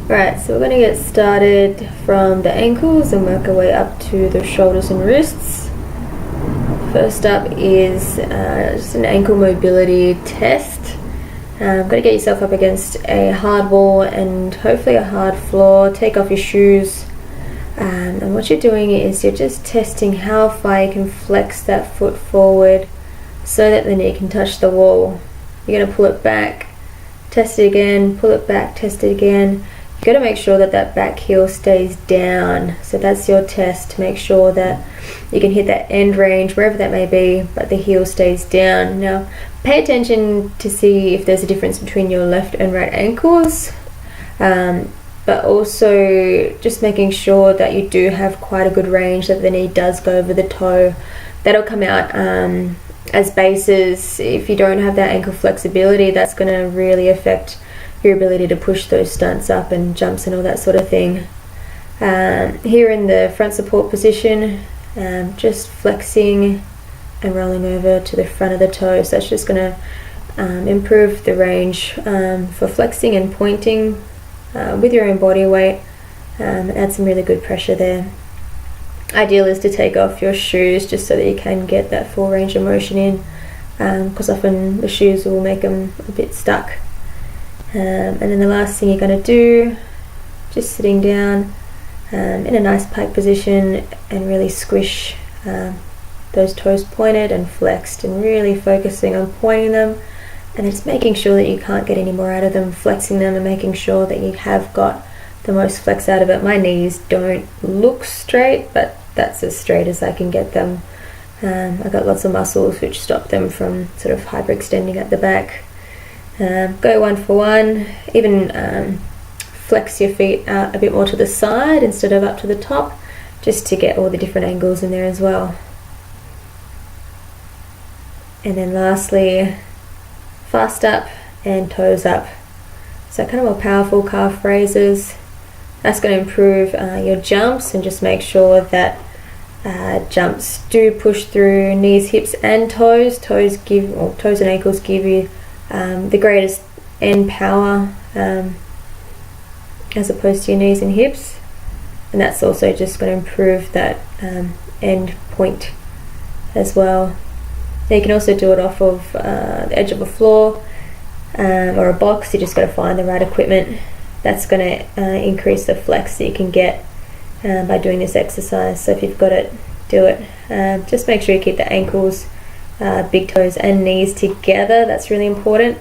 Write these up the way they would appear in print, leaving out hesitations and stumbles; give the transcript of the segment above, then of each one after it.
Right, so we're going to get started from the ankles and work our way up to the shoulders and wrists. First up is just an ankle mobility test. Got to get yourself up against a hard wall and hopefully a hard floor. Take off your shoes, and what you're doing is you're just testing how far you can flex that foot forward so that the knee can touch the wall. You're going to pull it back, test it again, pull it back, test it again. You've got to make sure that that back heel stays down. So that's your test, to make sure that you can hit that end range, wherever that may be, but the heel stays down. Now, pay attention to see if there's a difference between your left and right ankles, but also just making sure that you do have quite a good range, that the knee does go over the toe. That'll come out as bases. If you don't have that ankle flexibility, that's going to really affect your ability to push those stunts up and jumps and all that sort of thing. Here in the front support position, just flexing and rolling over to the front of the toe. So that's just going to improve the range for flexing and pointing with your own body weight. Add some really good pressure there. Ideal is to take off your shoes just so that you can get that full range of motion in, because often the shoes will make them a bit stuck. And then the last thing you're going to do, just sitting down in a nice pike position and really squish those toes pointed and flexed, and really focusing on pointing them and just making sure that you can't get any more out of them, flexing them and making sure that you have got the most flex out of it. My knees don't look straight, but that's as straight as I can get them. I've got lots of muscles which stop them from sort of hyperextending at the back. Go one for one, even flex your feet out a bit more to the side instead of up to the top, just to get all the different angles in there as well. And then lastly, fast up and toes up. So kind of more powerful calf raises. That's going to improve your jumps, and just make sure that jumps do push through knees, hips and toes. Toes and ankles give you the greatest end power as opposed to your knees and hips, and that's also just going to improve that end point as well. Now you can also do it off of the edge of a floor or a box. You just got to find the right equipment. That's going to increase the flex that you can get by doing this exercise. So if you've got it, do it. Just make sure you keep the ankles, big toes and knees together. That's really important.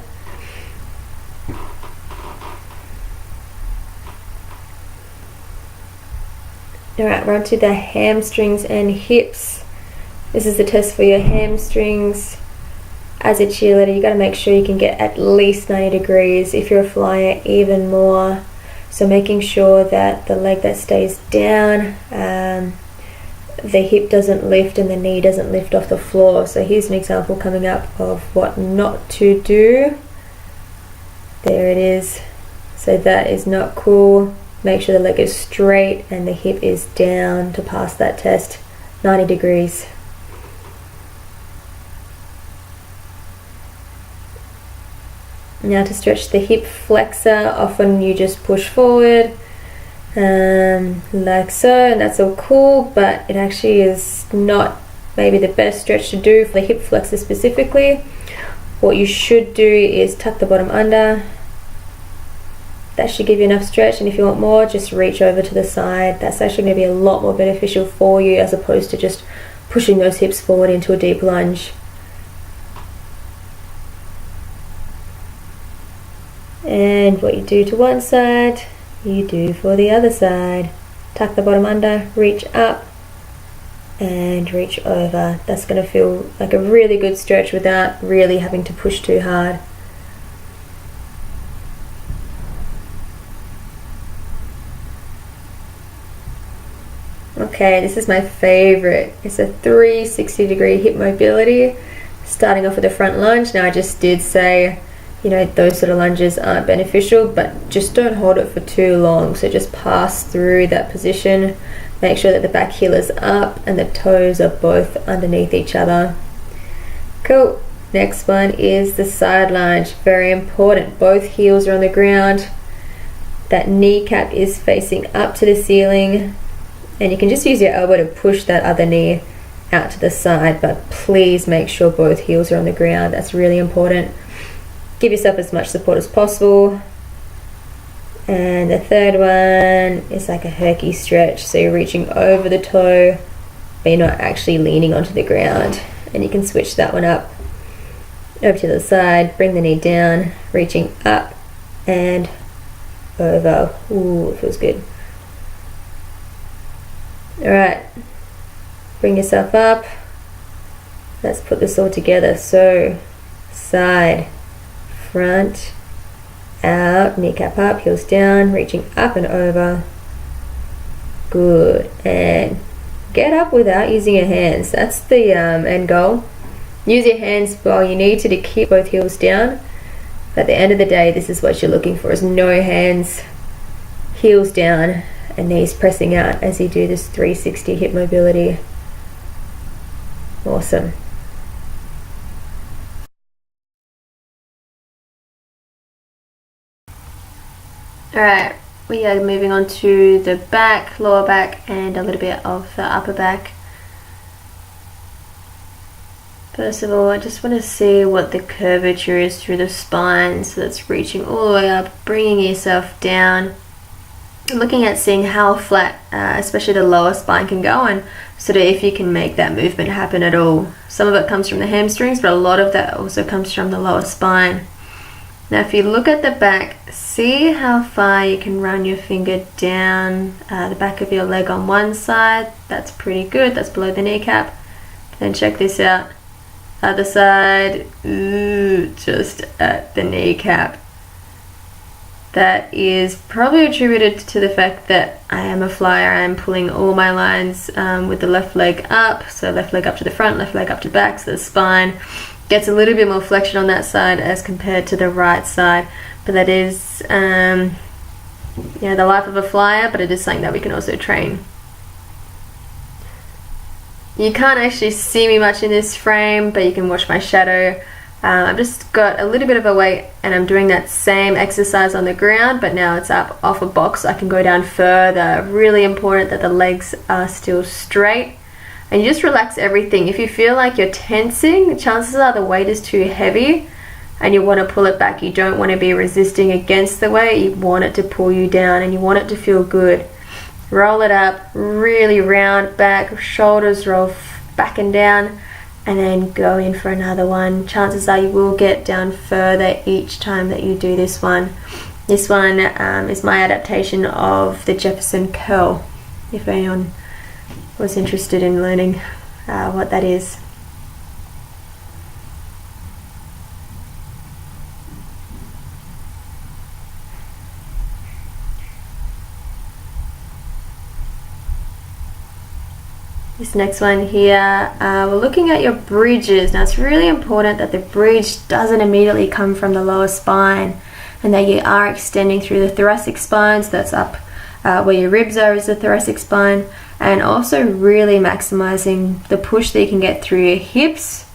Alright, we're on to the hamstrings and hips. This is the test for your hamstrings. As a cheerleader, you got to make sure you can get at least 90 degrees. If you're a flyer, even more. So making sure that the leg that stays down, the hip doesn't lift and the knee doesn't lift off the floor. So here's an example coming up of what not to do. There it is. So that is not cool. Make sure the leg is straight and the hip is down to pass that test. 90 degrees. Now to stretch the hip flexor, often you just push forward like so, and that's all cool, but it actually is not maybe the best stretch to do for the hip flexor specifically. What you should do is tuck the bottom under. That should give you enough stretch, and if you want more, just reach over to the side. That's actually going to be a lot more beneficial for you as opposed to just pushing those hips forward into a deep lunge. And what you do to one side, you do for the other side. Tuck the bottom under, reach up and reach over. That's going to feel like a really good stretch without really having to push too hard. Okay, this is my favorite. It's a 360-degree hip mobility, starting off with a front lunge. Now I just did say, you know, those sort of lunges aren't beneficial, but just don't hold it for too long. So just pass through that position. Make sure that the back heel is up and the toes are both underneath each other. Cool. Next one is the side lunge. Very important. Both heels are on the ground. that kneecap is facing up to the ceiling, and you can just use your elbow to push that other knee out to the side, but please make sure both heels are on the ground. That's really important. Give yourself as much support as possible. And the third one is like a herky stretch, so you're reaching over the toe but you're not actually leaning onto the ground, and you can switch that one up over to the side. Bring the knee down, reaching up and over. Ooh, it feels good. Alright, bring yourself up. Let's put this all together. So side, front, out, kneecap up, heels down, reaching up and over. Good. And get up without using your hands. That's the end goal. Use your hands while you need to keep both heels down. But at the end of the day, this is what you're looking for, is no hands, heels down, and knees pressing out as you do this 360 hip mobility. Awesome. Alright, we are moving on to the back, lower back, and a little bit of the upper back. First of all, I just want to see what the curvature is through the spine. So that's reaching all the way up, bringing yourself down. I'm looking at seeing how flat, especially the lower spine can go, and sort of if you can make that movement happen at all. Some of it comes from the hamstrings, but a lot of that also comes from the lower spine. Now if you look at the back, see how far you can run your finger down the back of your leg on one side. That's pretty good, that's below the kneecap. Then check this out, other side, ooh, just at the kneecap. That is probably attributed to the fact that I am a flyer. I am pulling all my lines with the left leg up, so left leg up to the front, left leg up to the back, so the spine gets a little bit more flexion on that side as compared to the right side. But that is the life of a flyer, but it is something that we can also train. You can't actually see me much in this frame, but you can watch my shadow. I've just got a little bit of a weight and I'm doing that same exercise on the ground, but now it's up off a box so I can go down further. Really important that the legs are still straight. And you just relax everything. If you feel like you're tensing, the chances are the weight is too heavy and you want to pull it back. You don't want to be resisting against the weight. You want it to pull you down and you want it to feel good. Roll it up, really round back, shoulders roll back and down, and then go in for another one. Chances are you will get down further each time that you do this one. This one is my adaptation of the Jefferson curl, if anyone was interested in learning what that is. This next one here, we're looking at your bridges. Now it's really important that the bridge doesn't immediately come from the lower spine and that you are extending through the thoracic spine, so that's up where your ribs are is the thoracic spine, and also really maximizing the push that you can get through your hips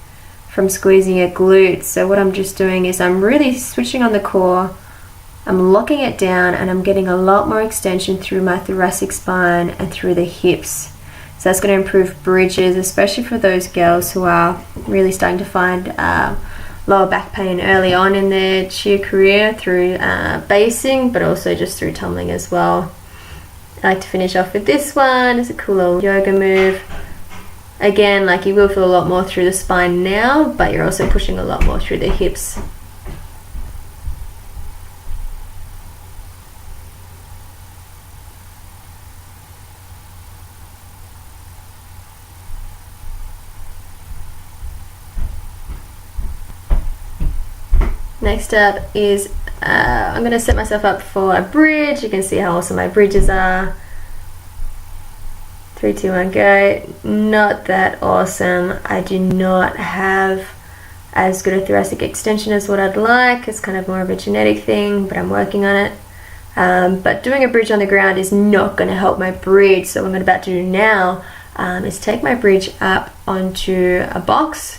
from squeezing your glutes. So what I'm just doing is I'm really switching on the core, I'm locking it down, and I'm getting a lot more extension through my thoracic spine and through the hips. So that's going to improve bridges, especially for those girls who are really starting to find lower back pain early on in their cheer career through basing, but also just through tumbling as well. I like to finish off with this one. It's a cool little yoga move. Again, like you will feel a lot more through the spine now, but you're also pushing a lot more through the hips. Next up is I'm going to set myself up for a bridge. You can see how awesome my bridges are. 3, 2, 1, go. Not that awesome. I do not have as good a thoracic extension as what I'd like. It's kind of more of a genetic thing, but I'm working on it. But doing a bridge on the ground is not going to help my bridge. So what I'm about to do now is take my bridge up onto a box.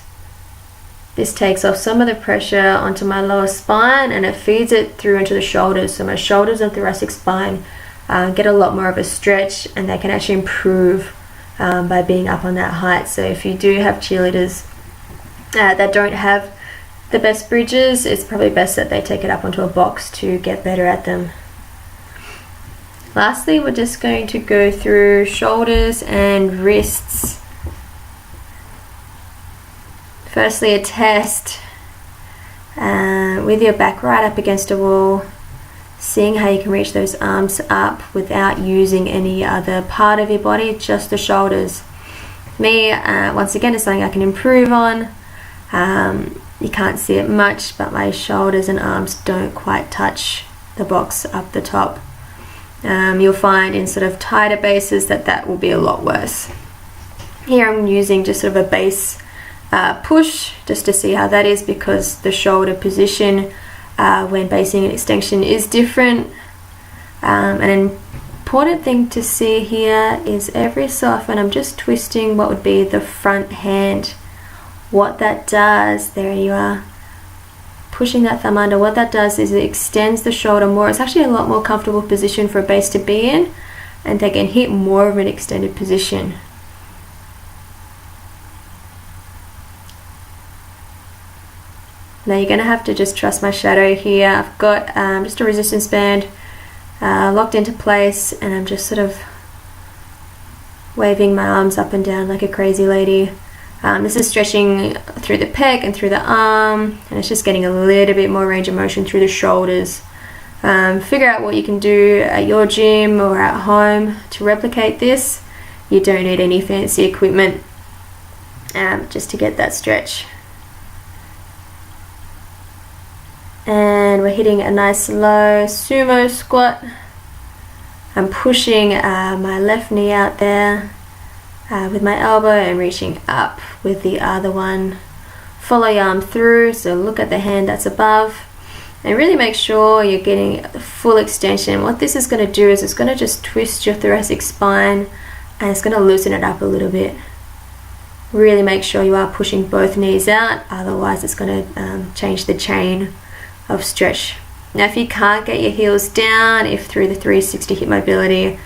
This takes off some of the pressure onto my lower spine and it feeds it through into the shoulders. So my shoulders and thoracic spine get a lot more of a stretch, and they can actually improve by being up on that height. So if you do have cheerleaders that don't have the best bridges, it's probably best that they take it up onto a box to get better at them. Lastly, we're just going to go through shoulders and wrists. Firstly, a test with your back right up against a wall, seeing how you can reach those arms up without using any other part of your body, just the shoulders. Me, once again, is something I can improve on. You can't see it much, but my shoulders and arms don't quite touch the box up the top. You'll find in sort of tighter bases that will be a lot worse. Here I'm using just sort of a base push just to see how that is, because the shoulder position when basing and extension is different. An important thing to see here is every so often I'm just twisting what would be the front hand. What that does, there you are, pushing that thumb under, what that does is it extends the shoulder more. It's actually a lot more comfortable position for a base to be in, and they can hit more of an extended position. Now you're going to have to just trust my shadow here. I've got just a resistance band locked into place, and I'm just sort of waving my arms up and down like a crazy lady. This is stretching through the pec and through the arm, and it's just getting a little bit more range of motion through the shoulders. Figure out what you can do at your gym or at home to replicate this. You don't need any fancy equipment just to get that stretch. And we're hitting a nice low sumo squat. I'm pushing my left knee out there with my elbow and reaching up with the other one. Follow your arm through, so look at the hand that's above and really make sure you're getting the full extension. What this is going to do is it's going to just twist your thoracic spine, and it's going to loosen it up a little bit. Really make sure you are pushing both knees out, otherwise it's going to change the chain of stretch. Now if you can't get your heels down, if through the 360 hip mobility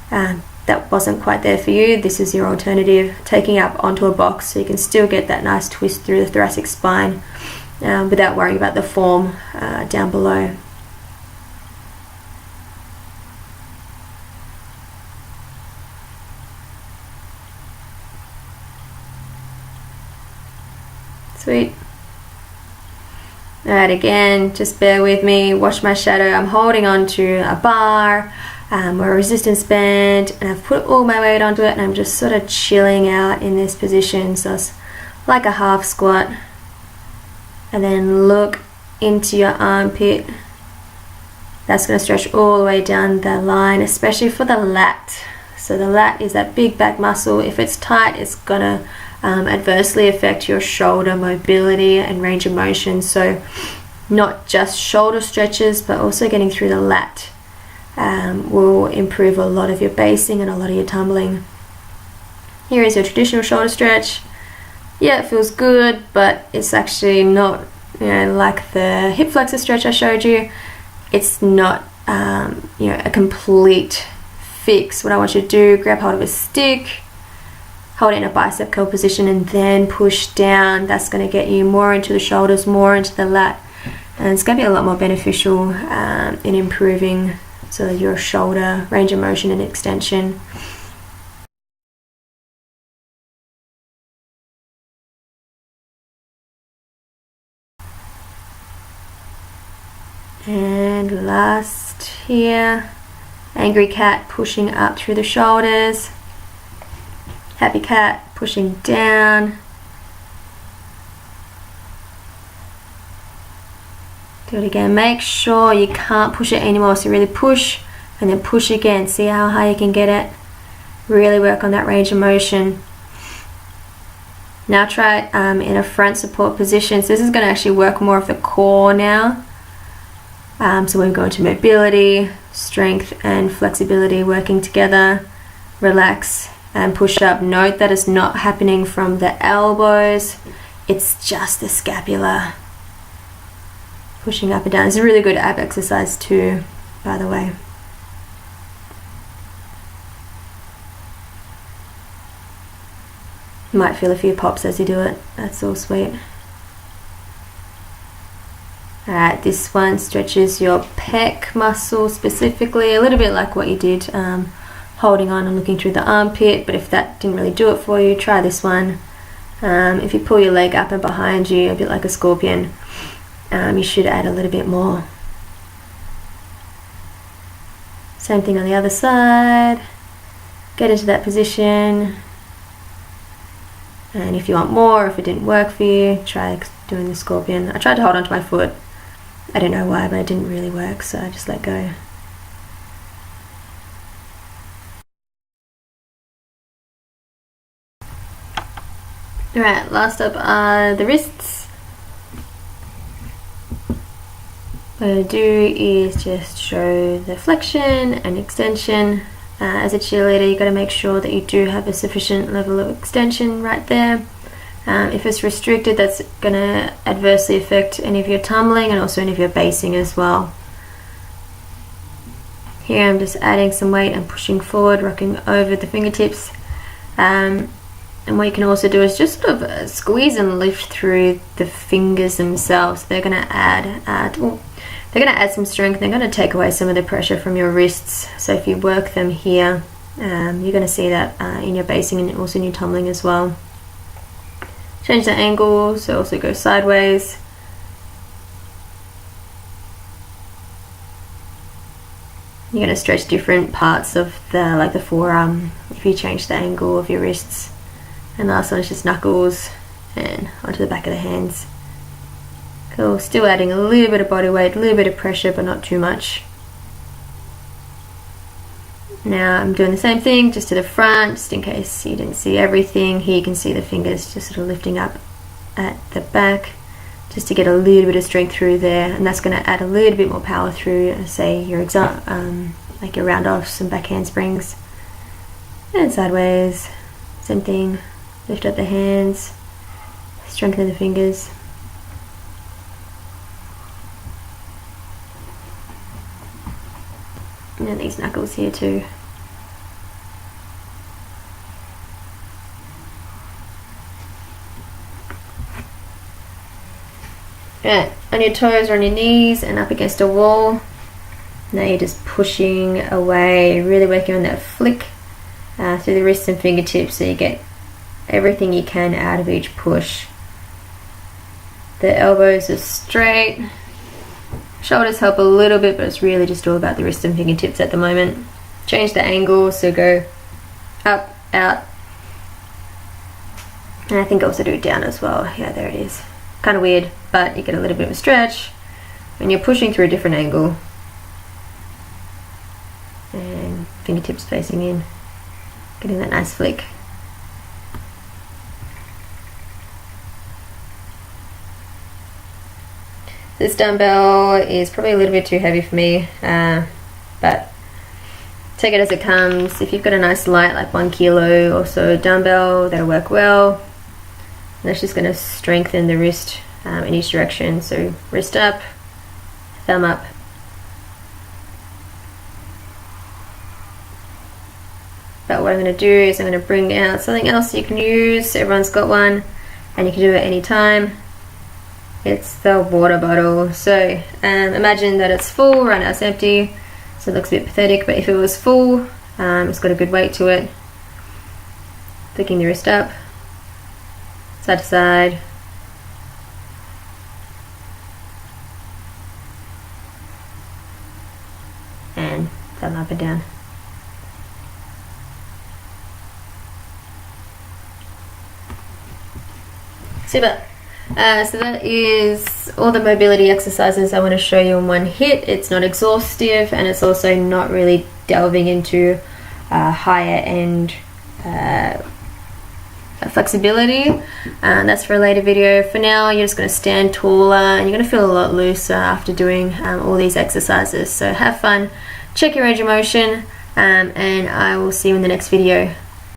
that wasn't quite there for you, this is your alternative, taking up onto a box so you can still get that nice twist through the thoracic spine without worrying about the form down below. Sweet. Alright, again, just bear with me, watch my shadow. I'm holding on to a bar or a resistance band, and I've put all my weight onto it, and I'm just sort of chilling out in this position. So it's like a half squat. And then look into your armpit. That's going to stretch all the way down the line, especially for the lat. So the lat is that big back muscle. If it's tight, it's going to adversely affect your shoulder mobility and range of motion. So not just shoulder stretches, but also getting through the lat will improve a lot of your basing and a lot of your tumbling. Here is your traditional shoulder stretch. Yeah, it feels good, but it's actually not, like the hip flexor stretch I showed you. It's not a complete fix. What I want you to do, grab hold of a stick, hold it in a bicep curl position, and then push down. That's going to get you more into the shoulders, more into the lat, and it's going to be a lot more beneficial in improving your shoulder range of motion and extension. And last here, angry cat pushing up through the shoulders, happy cat pushing down. Do it again. Make sure you can't push it anymore, so really push and then push again. See how high you can get it. Really work on that range of motion. Now try it in a front support position. So this is going to actually work more of the core now. So we're going to mobility, strength and flexibility working together. Relax and push up. Note that it's not happening from the elbows. it's just the scapula pushing up and down. It's a really good ab exercise too, by the way. You might feel a few pops as you do it. That's all sweet. Alright, this one stretches your pec muscle specifically, a little bit like what you did holding on and looking through the armpit, but if that didn't really do it for you, try this one. If you pull your leg up and behind you, a bit like a scorpion, you should add a little bit more. Same thing on the other side. Get into that position. And if you want more, if it didn't work for you, try doing the scorpion. I tried to hold onto my foot. I don't know why, but it didn't really work, so I just let go. Alright, last up are the wrists. What I'm going to do is just show the flexion and extension. As a cheerleader, you've got to make sure that you do have a sufficient level of extension right there. If it's restricted, that's going to adversely affect any of your tumbling and also any of your basing as well. Here I'm just adding some weight and pushing forward, rocking over the fingertips. And what you can also do is just sort of squeeze and lift through the fingers themselves. They're going to add some strength. They're going to take away some of the pressure from your wrists. So if you work them here, you're going to see that in your basing and also in your tumbling as well. Change the angle, so also go sideways. You're going to stretch different parts of the forearm if you change the angle of your wrists. And the last one is just knuckles and onto the back of the hands. Cool, still adding a little bit of body weight, a little bit of pressure, but not too much. Now I'm doing the same thing, just to the front, just in case you didn't see everything. Here you can see the fingers just sort of lifting up at the back, just to get a little bit of strength through there, and that's going to add a little bit more power through, say, your like your round offs and back handsprings. And sideways, same thing, lift up the hands, strengthen the fingers. And then these knuckles here too. Right, on your toes or on your knees and up against a wall. Now you're just pushing away, really working on that flick through the wrists and fingertips so you get everything you can out of each push. The elbows are straight. Shoulders help a little bit, but it's really just all about the wrist and fingertips at the moment. Change the angle, so go up, out. And I think also do it down as well. Yeah, there it is. Kind of weird, but you get a little bit of a stretch when you're pushing through a different angle. And fingertips facing in, getting that nice flick. This dumbbell is probably a little bit too heavy for me, but take it as it comes. If you've got a nice light, like 1 kilo or so dumbbell, that'll work well. And that's just going to strengthen the wrist in each direction. So wrist up, thumb up. But what I'm going to do is I'm going to bring out something else you can use. Everyone's got one, and you can do it anytime. It's the water bottle. So imagine that it's full, right now it's empty, so it looks a bit pathetic, but if it was full, it's got a good weight to it. Flicking the wrist up, side to side. And thumb up and down. Super. So that is all the mobility exercises I want to show you in one hit. It's not exhaustive, and it's also not really delving into higher end flexibility. That's for a later video. For now, you're just going to stand taller and you're going to feel a lot looser after doing all these exercises. So have fun, check your range of motion, and I will see you in the next video.